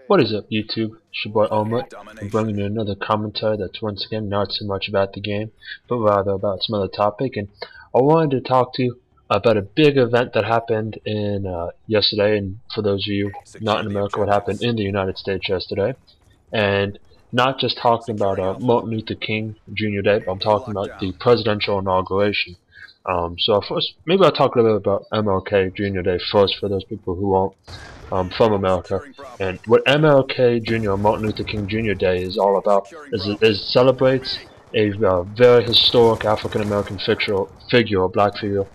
What is up, YouTube? It's your boy Armaret. I'm bringing you another commentary that's once again not so much about the game, but rather about some other topic. And I wanted to talk to you about a big event that happened in yesterday, and for those of you not in America, what happened in the United States yesterday. And not just talking about Martin Luther King Jr. Day, but I'm talking about the Presidential Inauguration. So first, maybe I'll talk a little bit about MLK Jr. Day first for those people who aren't from America. And what MLK Jr. Martin Luther King Jr. Day is all about is it celebrates a very historic African American figure, a black figure,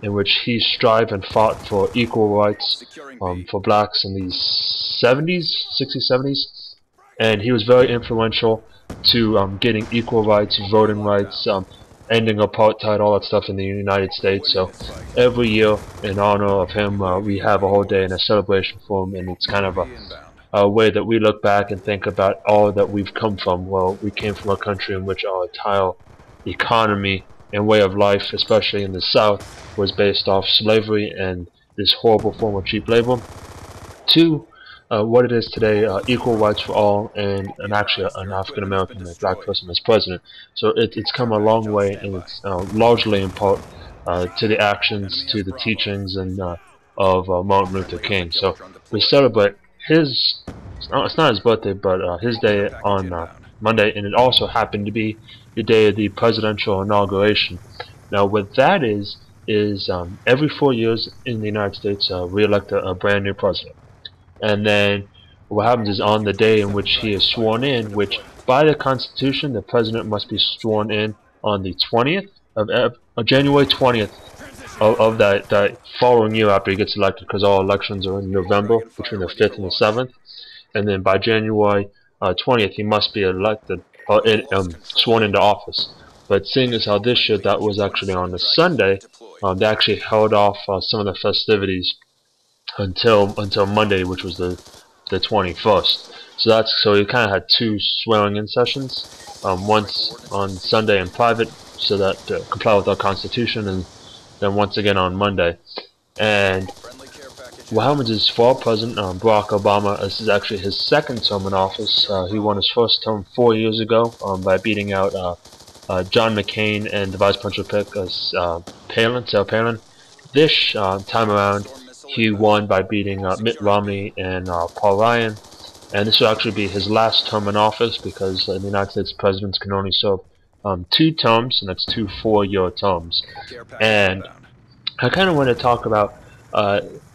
in which he strived and fought for equal rights for blacks in the 70s, 60s, 70s, and he was very influential to getting equal rights, voting rights, ending apartheid, all that stuff in the United States. So every year, in honor of him, we have a whole day and a celebration for him, and it's kind of a way that we look back and think about all that we've come from. Well, we came from a country in which our entire economy and way of life, especially in the South, was based off slavery and this horrible form of cheap labor, to what it is today, equal rights for all, and actually an African American, a black person as president. So it's come a long way, and it's largely in part to the actions, to the teachings, and of Martin Luther King. So we celebrate his, it's not his birthday, but his day on Monday, and it also happened to be the day of the presidential inauguration. Now what that is every 4 years in the United States we elect a brand new president. And then what happens is on the day in which he is sworn in, which by the Constitution the president must be sworn in on the 20th of January 20th of that following year after he gets elected, because all elections are in November between the 5th and the 7th, and then by January 20th he must be elected sworn into office. But seeing as how this year that was actually on a Sunday, they actually held off some of the festivities until Monday, which was the 21st. So you kind of had two swearing-in sessions, once on Sunday in private, so that to comply with our Constitution, and then once again on Monday. And what happens is, for our president, Barack Obama, this is actually his second term in office. He won his first term 4 years ago by beating out John McCain and the vice presidential pick, Sarah Palin. This time around, he won by beating Mitt Romney and Paul Ryan, and this will actually be his last term in office, because in the United States presidents can only serve 2 terms, and that's 2 4-year terms. And I kind of want to talk about,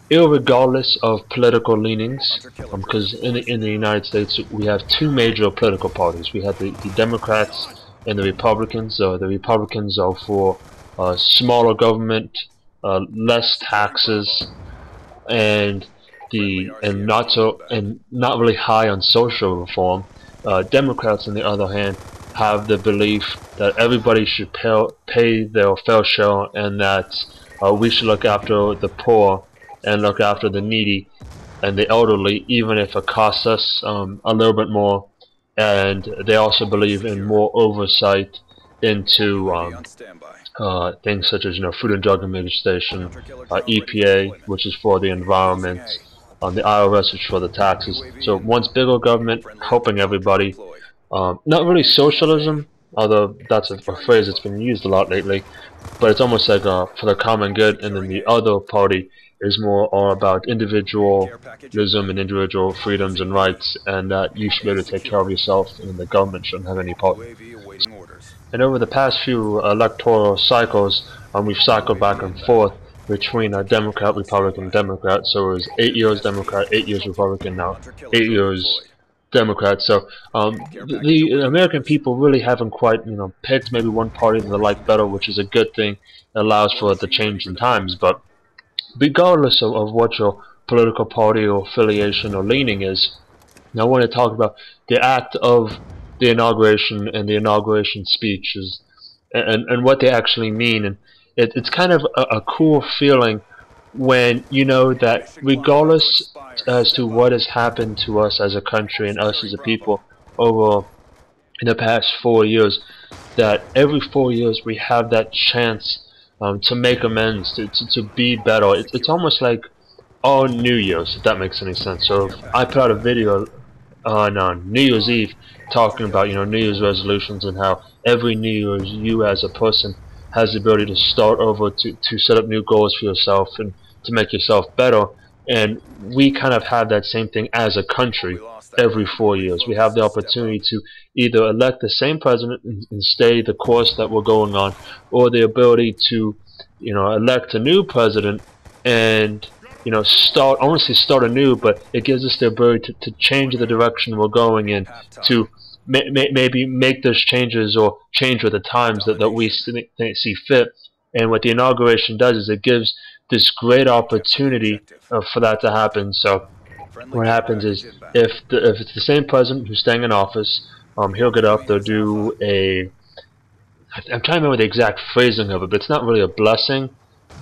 irregardless of political leanings, because in the United States we have 2 major political parties. We have the Democrats and the Republicans. The Republicans are for smaller government, less taxes, and not really high on social reform. Democrats, on the other hand, have the belief that everybody should pay their fair share, and that we should look after the poor and look after the needy and the elderly, even if it costs us a little bit more. And they also believe in more oversight into things such as Food and Drug Administration, EPA, which is for the environment, the IRS, which is for the taxes. So once bigger government helping everybody, not really socialism, although that's a phrase that's been used a lot lately, but it's almost like for the common good. And then the other party is more all about individualism and individual freedoms and rights, and that you should be able to take care of yourself, and the government shouldn't have any part. And over the past few electoral cycles, we've cycled back and forth between Democrat, Republican, Democrat. So it was 8 years Democrat, 8 years Republican, now 8 years Democrat. So the American people really haven't quite picked maybe one party that they like better, which is a good thing. It allows for the change in times. But regardless of what your political party or affiliation or leaning is, I want to talk about the act of the inauguration and the inauguration speeches, and what they actually mean. And it's kind of a cool feeling when you know that regardless as to what has happened to us as a country and us as a people over in the past 4 years, that every 4 years we have that chance to make amends, to be better. It's almost like our New Year's, if that makes any sense. So if I put out a video on New Year's Eve, talking about New Year's resolutions and how every New Year's you as a person has the ability to start over, to set up new goals for yourself and to make yourself better. And we kind of have that same thing as a country. Every 4 years we have the opportunity to either elect the same president and stay the course that we're going on, or the ability to elect a new president and start, I want to say start anew, but it gives us the ability to change the direction we're going in, to maybe make those changes or change with the times that we see fit. And what the inauguration does is it gives this great opportunity for that to happen. So what happens is, if it's the same president who's staying in office, he'll get up, they'll do I'm trying to remember the exact phrasing of it, but it's not really a blessing,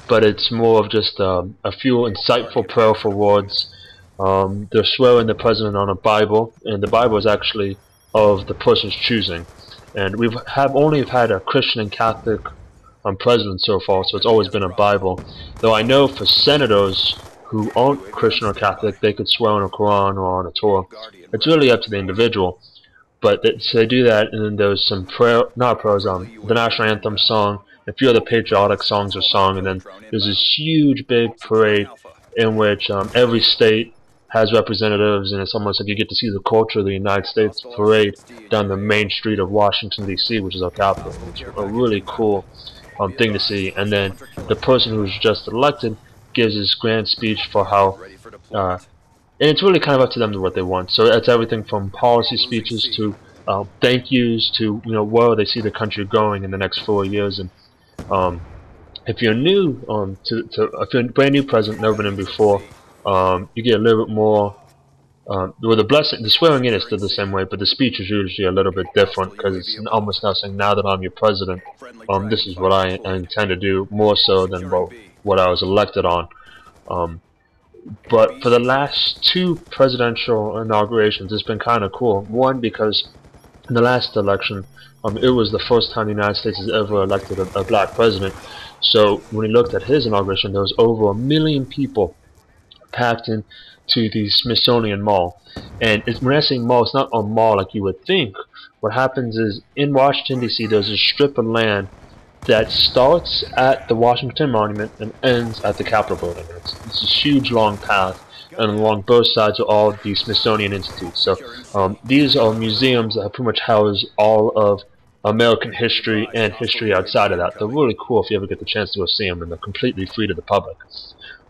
but it's more of just a few insightful, prayerful words. They're swearing the president on a Bible, and the Bible is actually of the person's choosing. And we've only had a Christian and Catholic president so far, so it's always been a Bible. Though I know for senators who aren't Christian or Catholic, they could swear on a Quran or on a Torah. It's really up to the individual. But so they do that, and then there's some not prayers, the national anthem song, a few other patriotic songs are sung, and then there's this huge big parade in which every state has representatives, and it's almost like you get to see the culture of the United States parade down the main street of Washington, D.C., which is our capital. It's a really cool thing to see. And then the person who's just elected gives this grand speech for how and it's really kind of up to them to what they want. So it's everything from policy speeches to thank yous to where they see the country going in the next 4 years. And if you're new if you're a brand new president, never been in before, you get a little bit more. Well, the swearing in is still the same way, but the speech is usually a little bit different, because it's almost now saying, now that I'm your president, this is what I intend to do, more so than what I was elected on. But for the last 2 presidential inaugurations, it's been kind of cool. One, because in the last election, it was the first time the United States has ever elected a black president. So when we looked at his inauguration, there was over 1 million people packed into the Smithsonian Mall. And when I say mall, it's not a mall like you would think. What happens is, in Washington, D.C., there's a strip of land that starts at the Washington Monument and ends at the Capitol building. It's a huge long path, and along both sides are all the Smithsonian Institutes. So these are museums that pretty much house all of American history and history outside of that. They're really cool if you ever get the chance to go see them, and they're completely free to the public.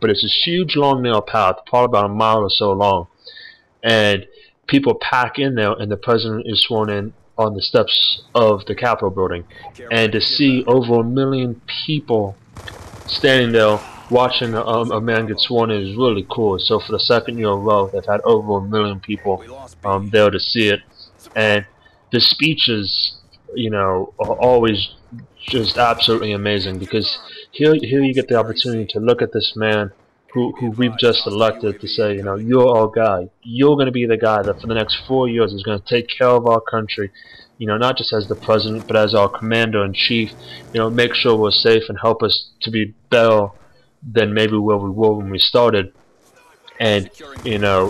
But it's this huge long narrow path, probably about a mile or so long, and people pack in there, and the president is sworn in on the steps of the Capitol building. And to see over 1 million people standing there watching a man get sworn in is really cool. So for the second year in a row, they've had over 1 million people there to see it. And the speeches, are always just absolutely amazing, because here you get the opportunity to look at this man who we've just elected, to say, you're our guy. You're going to be the guy that for the next 4 years is going to take care of our country, not just as the president, but as our commander-in-chief, make sure we're safe and help us to be better than maybe where we were when we started. And,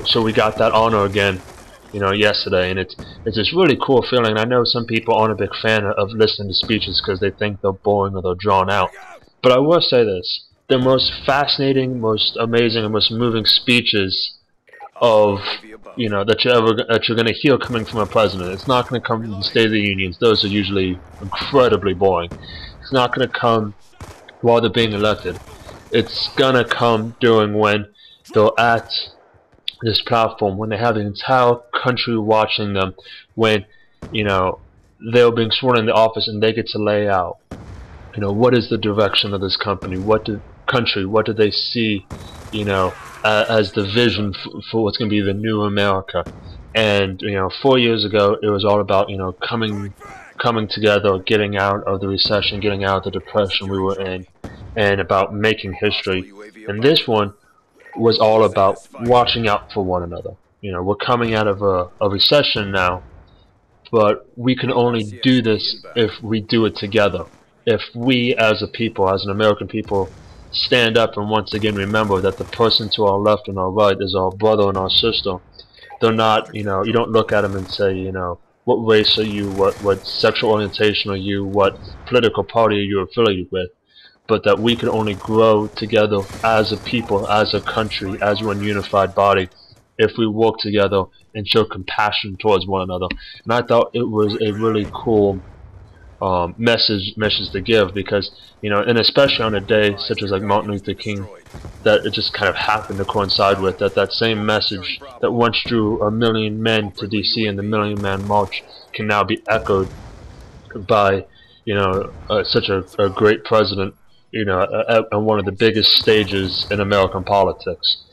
so we got that honor again, yesterday, and it's this really cool feeling. I know some people aren't a big fan of listening to speeches because they think they're boring or they're drawn out. But I will say this. The most fascinating, most amazing, and most moving speeches of that you're going to hear coming from a president. It's not going to come from the State of the Unions. Those are usually incredibly boring. It's not going to come while they're being elected. It's going to come during when they're at this platform, when they have the entire country watching them, when they're being sworn in the office and they get to lay out what is the direction of this company, what do they see as the vision for what's going to be the new America. And 4 years ago it was all about coming together, getting out of the recession, getting out of the depression we were in, and about making history. And this one was all about watching out for one another. We're coming out of a recession now, but we can only do this if we do it together. If we as a people, as an American people, stand up and once again remember that the person to our left and our right is our brother and our sister, They're not, you don't look at them and say, what race are you, what sexual orientation are you, what political party are you affiliated with, but that we can only grow together as a people, as a country, as one unified body, if we work together and show compassion towards one another. And I thought it was a really cool message to give, because and especially on a day such as like Martin Luther King, that it just kind of happened to coincide with that same message that once drew 1,000,000 men to DC in the Million Man March can now be echoed by such a great president, on one of the biggest stages in American politics.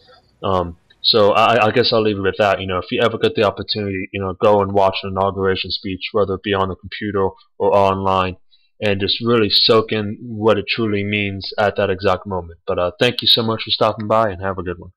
So I guess I'll leave it with that. If you ever get the opportunity, go and watch an inauguration speech, whether it be on the computer or online, and just really soak in what it truly means at that exact moment. But thank you so much for stopping by, and have a good one.